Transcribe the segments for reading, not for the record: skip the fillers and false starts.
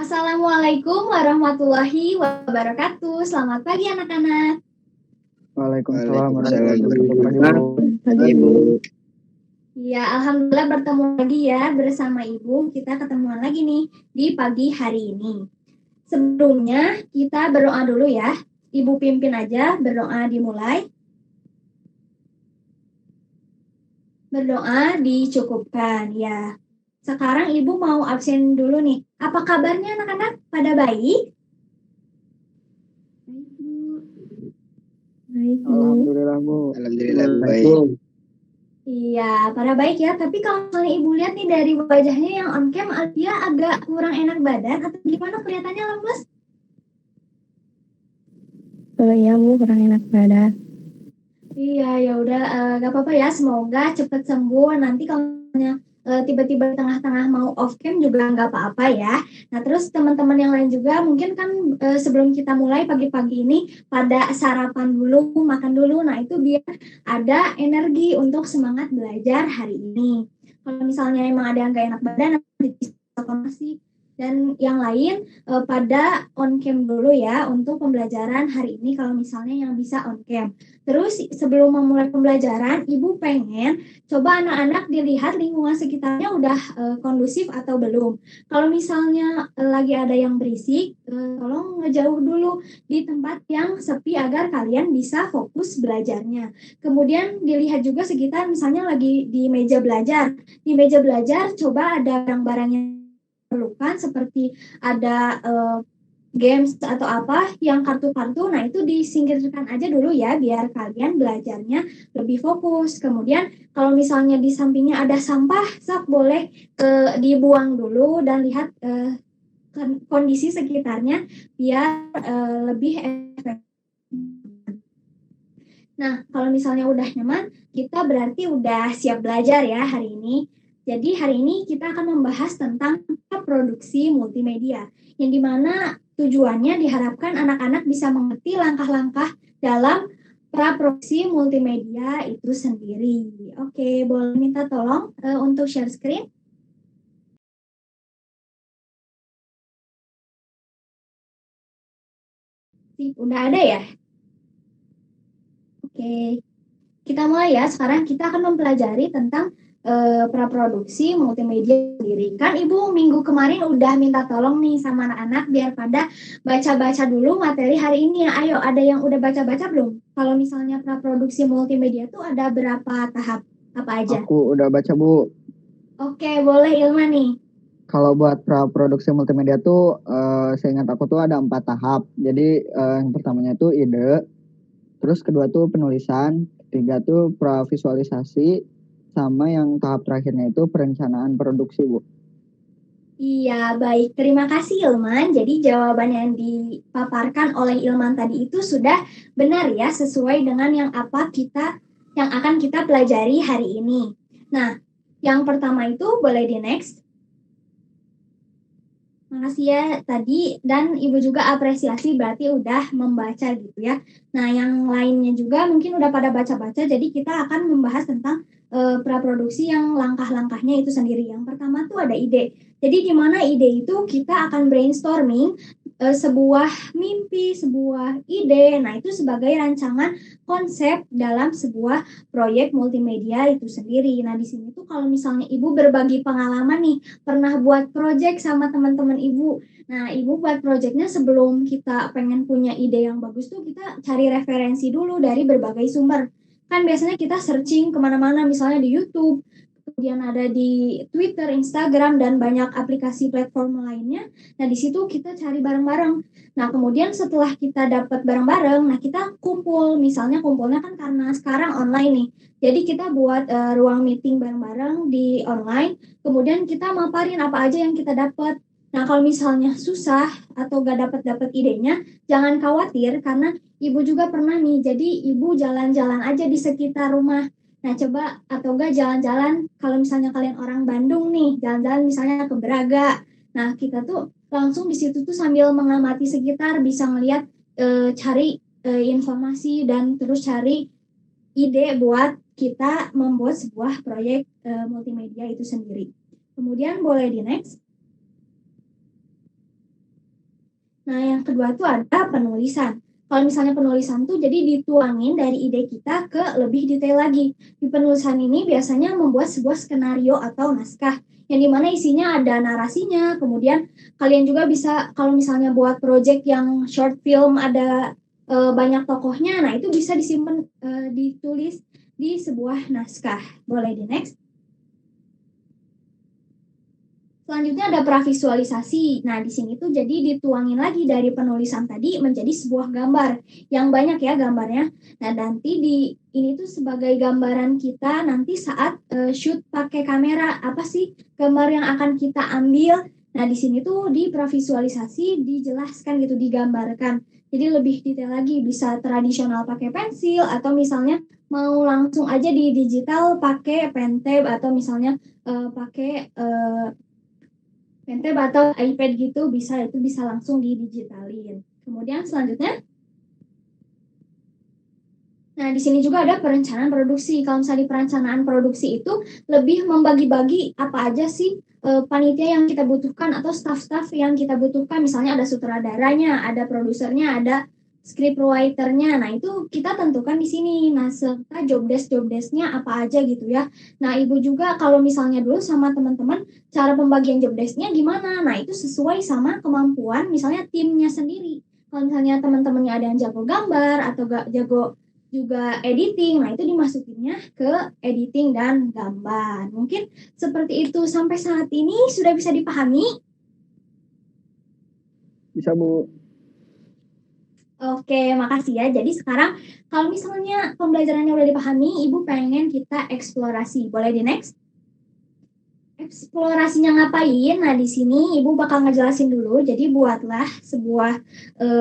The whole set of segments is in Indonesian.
Assalamualaikum warahmatullahi wabarakatuh. Selamat pagi anak-anak. Waalaikumsalam warahmatullahi wabarakatuh. Ibu. Ya, alhamdulillah bertemu lagi ya bersama Ibu. Kita ketemuan lagi nih di pagi hari ini. Sebelumnya kita berdoa dulu ya. Ibu pimpin aja, berdoa dimulai. Berdoa dicukupkan ya. Sekarang Ibu mau absen dulu nih. Apa kabarnya anak-anak? Pada baik? Baik, Bu. Alhamdulillah, Bu. Alhamdulillah baik. Iya, pada baik ya. Tapi kalau misalnya Ibu lihat nih dari wajahnya yang on cam, dia agak kurang enak badan atau gimana, kelihatannya lemes? Oh iya, Bu, kurang enak badan. Iya, ya udah, gak apa-apa ya. Semoga cepat sembuh. Nanti kalau misalnya tiba-tiba tengah-tengah mau off cam juga nggak apa-apa ya. Nah, terus teman-teman yang lain juga mungkin kan sebelum kita mulai pagi-pagi ini pada sarapan dulu, makan dulu. Nah, itu biar ada energi untuk semangat belajar hari ini. Kalau misalnya emang ada yang nggak enak badan, nanti bisa konsultasi. Dan yang lain pada on cam dulu ya untuk pembelajaran hari ini kalau misalnya yang bisa on cam. Terus sebelum memulai pembelajaran, Ibu pengen coba anak-anak dilihat lingkungan sekitarnya udah kondusif atau belum. Kalau misalnya lagi ada yang berisik, tolong ngejauh dulu di tempat yang sepi agar kalian bisa fokus belajarnya. Kemudian dilihat juga sekitar, misalnya lagi di meja belajar. Di meja belajar coba ada barang-barang yang diperlukan seperti ada games atau apa yang kartu-kartu, nah itu disingkirkan aja dulu ya biar kalian belajarnya lebih fokus. Kemudian kalau misalnya di sampingnya ada sampah, boleh dibuang dulu dan lihat kondisi sekitarnya biar lebih efektif. Nah, kalau misalnya udah nyaman, kita berarti udah siap belajar ya hari ini. Jadi hari ini kita akan membahas tentang produksi multimedia, yang dimana tujuannya diharapkan anak-anak bisa mengerti langkah-langkah dalam praproduksi multimedia itu sendiri. Oke, boleh minta tolong untuk share screen? Udah ada ya? Oke, kita mulai ya. Sekarang kita akan mempelajari tentang praproduksi multimedia sendiri. Kan Ibu minggu kemarin udah minta tolong nih sama anak-anak biar pada baca-baca dulu materi hari ini ya. Ayo, ada yang udah baca-baca belum? Kalau misalnya praproduksi multimedia tuh ada berapa tahap? Apa aja? Aku udah baca, Bu. Oke, boleh Ilma nih. Kalau buat praproduksi multimedia tuh, seingat aku tuh ada 4 tahap. Jadi yang pertamanya tuh ide, terus kedua tuh penulisan, ketiga tuh pravisualisasi, sama yang tahap terakhirnya itu perencanaan produksi, Bu. Iya, baik. Terima kasih Ilman. Jadi jawaban yang dipaparkan oleh Ilman tadi itu sudah benar ya, sesuai dengan yang akan kita pelajari hari ini. Nah, yang pertama itu boleh di next. Makasih ya tadi, dan Ibu juga apresiasi berarti udah membaca gitu ya. Nah, yang lainnya juga mungkin udah pada baca-baca, jadi kita akan membahas tentang praproduksi yang langkah-langkahnya itu sendiri. Yang pertama tuh ada ide. Jadi di mana ide itu kita akan brainstorming sebuah mimpi, sebuah ide. Nah, itu sebagai rancangan konsep dalam sebuah proyek multimedia itu sendiri. Nah, di sini tuh kalau misalnya Ibu berbagi pengalaman nih, pernah buat project sama teman-teman Ibu. Nah, Ibu buat projectnya sebelum kita pengen punya ide yang bagus tuh kita cari referensi dulu dari berbagai sumber. Kan biasanya kita searching kemana-mana, misalnya di YouTube, kemudian ada di Twitter, Instagram, dan banyak aplikasi platform lainnya. Nah, di situ kita cari bareng-bareng. Nah, kemudian setelah kita dapat bareng-bareng, nah kita kumpul. Misalnya kumpulnya kan karena sekarang online nih. Jadi kita buat ruang meeting bareng-bareng di online. Kemudian kita maparin apa aja yang kita dapat. Nah, kalau misalnya susah atau gak dapat idenya, jangan khawatir karena Ibu juga pernah nih. Jadi Ibu jalan-jalan aja di sekitar rumah. Nah, coba atau enggak jalan-jalan, kalau misalnya kalian orang Bandung nih, jalan-jalan misalnya ke Braga. Nah, kita tuh langsung di situ tuh sambil mengamati sekitar, bisa ngelihat, cari informasi dan terus cari ide buat kita membuat sebuah proyek multimedia itu sendiri. Kemudian boleh di next. Nah, yang kedua tuh ada penulisan. Kalau misalnya penulisan tuh jadi dituangin dari ide kita ke lebih detail lagi. Di penulisan ini biasanya membuat sebuah skenario atau naskah yang dimana isinya ada narasinya. Kemudian kalian juga bisa kalau misalnya buat project yang short film ada banyak tokohnya, nah itu bisa disimpan ditulis di sebuah naskah. Boleh di next. Selanjutnya ada pravisualisasi. Nah, di sini tuh jadi dituangin lagi dari penulisan tadi menjadi sebuah gambar yang banyak ya gambarnya. Nah, nanti di ini tuh sebagai gambaran kita nanti saat shoot pakai kamera apa sih gambar yang akan kita ambil. Nah, di sini tuh di pravisualisasi dijelaskan gitu, digambarkan. Jadi lebih detail lagi, bisa tradisional pakai pensil atau misalnya mau langsung aja di digital pakai pen tab atau misalnya pakai Pentep atau iPad gitu bisa, itu bisa langsung didigitalin. Kemudian selanjutnya, nah di sini juga ada perencanaan produksi. Kalau misalnya di perencanaan produksi itu lebih membagi-bagi apa aja sih panitia yang kita butuhkan atau staff-staff yang kita butuhkan. Misalnya ada sutradaranya, ada produsernya, ada script writer-nya. Nah, itu kita tentukan di sini. Nah, serta job desk-nya apa aja gitu ya. Nah, Ibu juga kalau misalnya dulu sama teman-teman cara pembagian job desk-nya gimana? Nah, itu sesuai sama kemampuan misalnya timnya sendiri. Kalau misalnya teman-temannya ada yang jago gambar atau gak jago juga editing, nah itu dimasukinnya ke editing dan gambar. Mungkin seperti itu sampai saat ini sudah bisa dipahami? Bisa Bu. Oke, makasih ya. Jadi sekarang kalau misalnya pembelajarannya udah dipahami, Ibu pengen kita eksplorasi. Boleh di next? Eksplorasinya ngapain? Nah, di sini Ibu bakal ngejelasin dulu. Jadi buatlah sebuah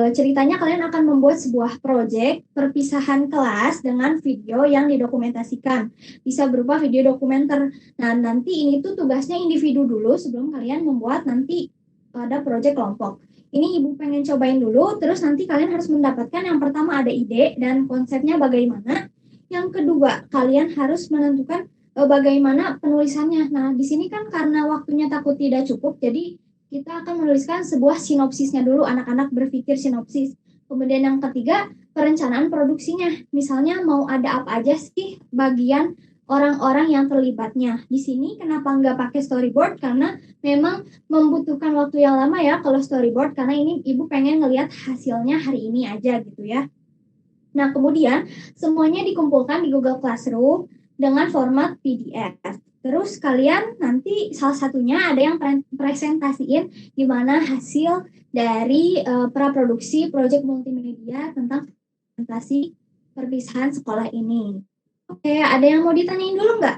ceritanya kalian akan membuat sebuah proyek perpisahan kelas dengan video yang didokumentasikan. Bisa berupa video dokumenter. Nah, nanti ini tuh tugasnya individu dulu sebelum kalian membuat nanti ada proyek kelompok. Ini Ibu pengen cobain dulu, terus nanti kalian harus mendapatkan yang pertama ada ide dan konsepnya bagaimana. Yang kedua, kalian harus menentukan bagaimana penulisannya. Nah, di sini kan karena waktunya takut tidak cukup, jadi kita akan menuliskan sebuah sinopsisnya dulu, anak-anak berpikir sinopsis. Kemudian yang ketiga, perencanaan produksinya. Misalnya mau ada apa aja sih bagian orang-orang yang terlibatnya. Di sini kenapa nggak pakai storyboard? Karena memang membutuhkan waktu yang lama ya kalau storyboard, karena ini Ibu pengen ngelihat hasilnya hari ini aja gitu ya. Nah, kemudian semuanya dikumpulkan di Google Classroom dengan format PDF. Terus kalian nanti salah satunya ada yang presentasiin gimana hasil dari praproduksi proyek multimedia tentang presentasi perpisahan sekolah ini. Oke, ada yang mau ditanyain dulu nggak?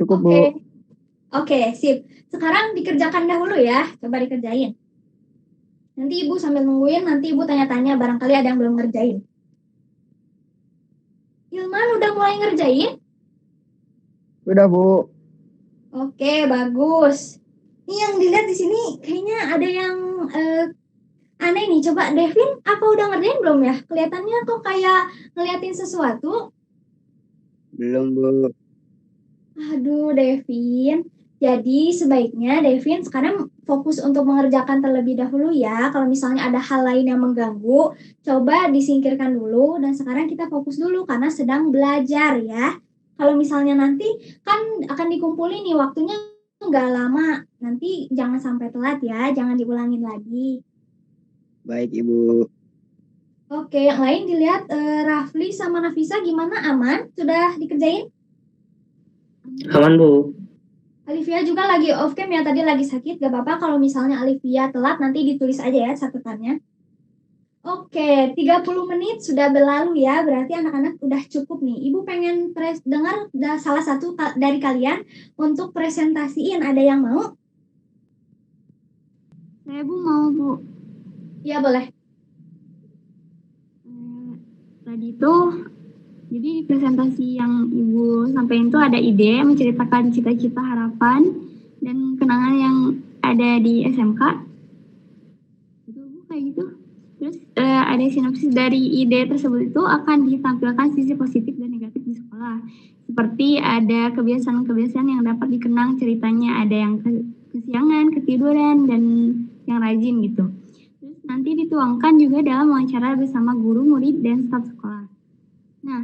Cukup Bu. Oke. Oke, sip. Sekarang dikerjakan dahulu ya. Coba dikerjain. Nanti Ibu sambil nungguin, nanti Ibu tanya-tanya barangkali ada yang belum ngerjain. Ilman udah mulai ngerjain? Udah Bu. Oke, bagus. Ini yang dilihat di sini kayaknya ada yang aneh nih. Coba Devin, apa udah ngerjain belum ya? Kelihatannya kok kayak ngeliatin sesuatu. Belum Bu. Aduh, Devin. Jadi sebaiknya Devin sekarang fokus untuk mengerjakan terlebih dahulu ya. Kalau misalnya ada hal lain yang mengganggu, coba disingkirkan dulu. Dan sekarang kita fokus dulu karena sedang belajar ya. Kalau misalnya nanti kan akan dikumpulin nih waktunya nggak lama. Nanti jangan sampai telat ya, jangan diulangin lagi. Baik Ibu. Oke, yang lain dilihat Rafli sama Nafisa gimana? Aman? Sudah dikerjain? Aman Bu. Alivia juga lagi off cam ya, tadi lagi sakit. Gak apa-apa kalau misalnya Alivia telat, nanti ditulis aja ya catatannya. Oke, 30 menit sudah berlalu ya, berarti anak-anak udah cukup nih. Ibu pengen dengar salah satu dari kalian untuk presentasiin, ada yang mau? Saya Bu mau Bu. Ya boleh. Tadi itu jadi di presentasi yang Ibu sampaikan itu ada ide menceritakan cita-cita, harapan dan kenangan yang ada di SMK. Itu Bu kayak gitu. Terus ada sinopsis dari ide tersebut itu akan ditampilkan sisi positif dan negatif di sekolah. Seperti ada kebiasaan-kebiasaan yang dapat dikenang ceritanya, ada yang kesiangan, ketiduran, dan yang rajin gitu. Terus nanti dituangkan juga dalam wawancara bersama guru, murid, dan staf sekolah. Nah,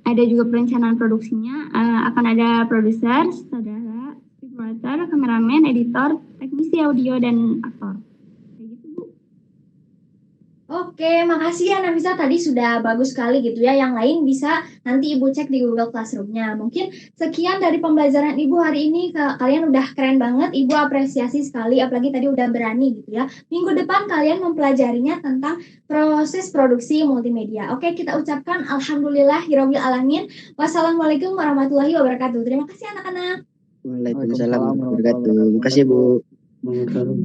ada juga perencanaan produksinya, akan ada produser, sutradara, scriptwriter, kameramen, editor, teknisi audio, dan aktor. Kayak gitu, Bu. Oke, makasih ya Nafisa, tadi sudah bagus sekali gitu ya. Yang lain bisa nanti Ibu cek di Google Classroom-nya. Mungkin sekian dari pembelajaran Ibu hari ini. Kalian udah keren banget, Ibu apresiasi sekali, apalagi tadi udah berani gitu ya. Minggu depan kalian mempelajarinya tentang proses produksi multimedia. Oke, kita ucapkan alhamdulillahirabbil alamin. Wassalamualaikum warahmatullahi wabarakatuh. Terima kasih anak-anak. Waalaikumsalam warahmatullahi wabarakatuh. Terima kasih, Bu. Waalaikumsalam.